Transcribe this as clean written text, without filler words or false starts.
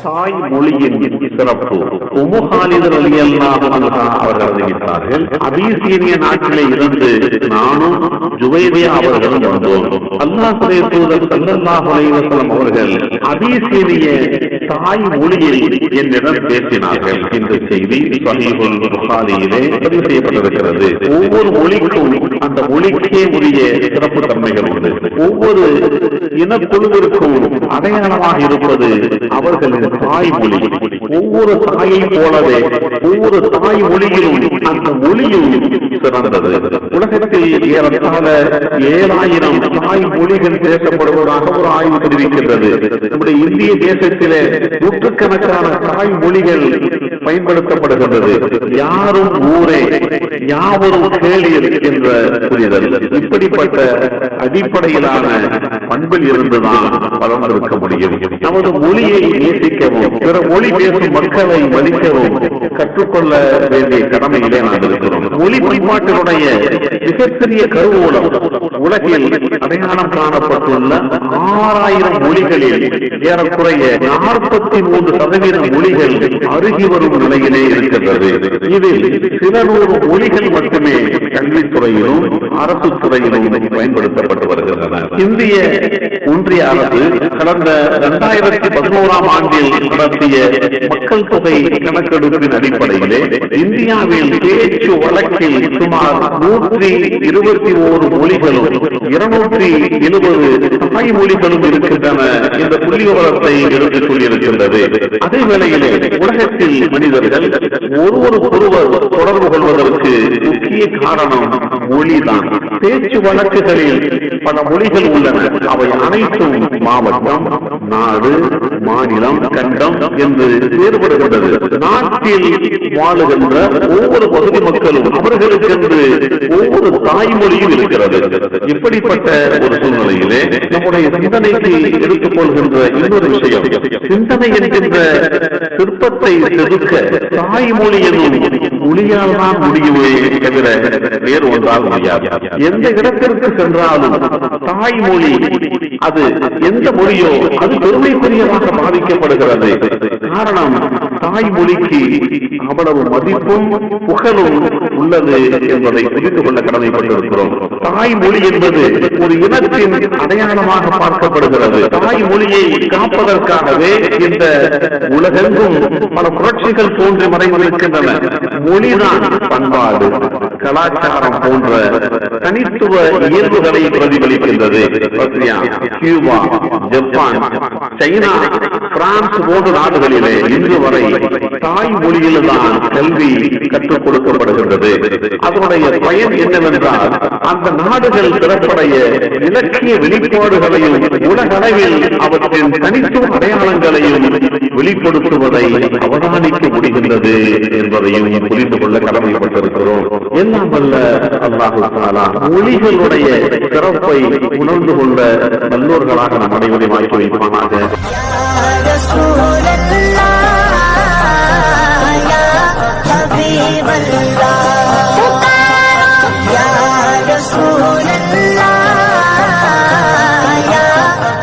தாய் மொழியின் சிறப்பு. உம்மு ஹாலித் ரலியல்லாஹு அன்ஹா அவர்கள் அறிவித்தார்கள், அபிசீனிய நாட்டிலே இருந்து நானும் ஜுவைரியா அவர்களும் வந்தோம். அல்லாஹ்வுடைய தூதர் ஸல்லல்லாஹு அலைஹி வஸல்லம் அவர்கள் அபிசீனிய தாய் மொழியில் என்னிடம் பேசினார்கள். இந்த செய்தி ஸஹீஹுல் புகாரியிலே பதிவு செய்யப்பட்டிருக்கிறது. ஒவ்வொரு மொழிக்கும் அந்த மொழிக்கே உரிய சிறப்பு தன்மைகள் உண்டு. ஒவ்வொரு இனக்குழுவிற்கும் அடையாளமாக இருப்பது அவர்களின் தாய்மொழி. ஒவ்வொரு தாயை போலவே ஒவ்வொரு தாய் மொழியிலும் அந்த மொழியும் சிறந்தது. உலகத்தில் ஏறத்தாழ 7000 தாய் மொழிகள் பேசப்படுவதாக ஒரு ஆய்வு தெரிவிக்கின்றது. நம்முடைய இந்திய தேசத்திலே நூற்றுக்கணக்கான தாய் மொழிகள் பயன்படுத்தப்படுகின்றது. யாரும் ஊரே யாவரும் கேளீர் என்ற புரிதல். இப்படிப்பட்ட அடிப்படையிலான பண்பில் இருந்துதான் வளர்ந்திருக்க முடியும். நமது மொழியை நேசிக்கவும் பிற மொழி பேசும் மக்களை மதிக்கவும் கற்றுக்கொள்ள வேண்டிய கடமையிலே நாம் இருக்கிறோம். மொழி பண்பாட்டினுடைய மிகப்பெரிய கருவூலம் உலகில் அடையாளம் காணப்பட்டுள்ள 6000 மொழிகளில் ஏறக்குறைய 43% மொழிகள் அருகி வரும் நிலையிலே இருக்கின்றது. இதில் சில 100 மொழிகள் மட்டுமே கல்வித்துறையிலும் அரசு துறையிலும் பயன்படுத்தப்பட்டு வருகின்றன. இந்திய ஒன்றிய அரசு கடந்த 2011ஆம் ஆண்டில் நடத்திய மக்கள் தொகை கணக்கெடுப்பின் அடிப்படையிலே இந்தியாவில் பேச்சு வழக்கில் சுமார் 121 மொழிகளும் 270 தாய் மொழிகளும் இருக்கின்றன என்ற புள்ளி விவரத்தை எடுத்துக் சொல்லியிருக்கின்றது. அதே வேளையிலே உலகத்தில் மனிதர்கள் ஒருவருக்கொருவர் தொடர்பு கொள்வதற்கு முக்கிய காரணம் மொழிதான். பேச்சு வழக்குகளில் பல மொழிகள் உள்ளன. அவை அனைத்தும் மாவட்டம், நாடு, மாநிலம், கண்டம் என்று வேறுபடுகின்றது. நாட்டில் வாழுகின்ற ஒவ்வொரு பகுதி மக்களும் அவர்களுக்கென்று ஒவ்வொரு தாய்மொழியும் இருக்கிறது. இப்படிப்பட்ட ஒரு சூழ்நிலையிலே நம்முடைய சிந்தனைக்கு எடுத்துக் கொள்கின்ற இன்னொரு விஷயம், சிந்தனை என்கின்ற சிற்பத்தை செதுக்க தாய்மொழி எனும் மொழியால் தான் முடியுமே தவிர வேறு ஒன்றால் முடியாது. எந்த இடத்திற்கு சென்றாலும் தாய்மொழி அது எந்த மொழியோ அது பெருமைக்குரியதாக பாதிக்கப்படுகிறது. காரணம், தாய்மொழிக்கு அவ்வளவு மதிப்பும் புகழும் உள்ளது என்பதை புரிந்து கொள்ள கடமைப்பட்டிருக்கிறோம். தாய்மொழி என்பது ஒரு இனத்தின் அடையாளமாக பார்க்கப்படுகிறது. தாய்மொழியை காப்பதற்காகவே இந்த உலகெங்கும் பல புரட்சிகள் தோன்றி மறைந்திருக்கின்றன. மொழிதான் பண்பாடு, கலாச்சாரம் போன்ற தனித்துவ இயல்புகளை பிரதிபலிக்கின்றது. Russia, Cuba, Japan, China, France போன்ற நாடுகளிலே இன்று வரை தாய்மொழியில்தான் கல்வி கற்றுக் கொடுக்கப்படுகின்றது. அதனுடைய பயன் என்னவென்றால், அந்த நாடுகள் சிறப்படைய இலக்கிய வெளிப்பாடுகளையும் உலகளவில் அவற்றின் தனித்துவ அடையாளங்களையும் வெளிப்படுத்துவதை அவதானிக்க முடிகின்றது என்பதையும் புரிந்து கொள்ள கடமைப்பட்டிருக்கிறோம். எல்லாம் வல்ல அல்லாஹ் தஆலா மொழிகளுடைய சிறப்பை உணர்ந்து கொண்ட நல்லோர்களாக நம் அனைவரையும் ஆக்கி வைப்பானாக.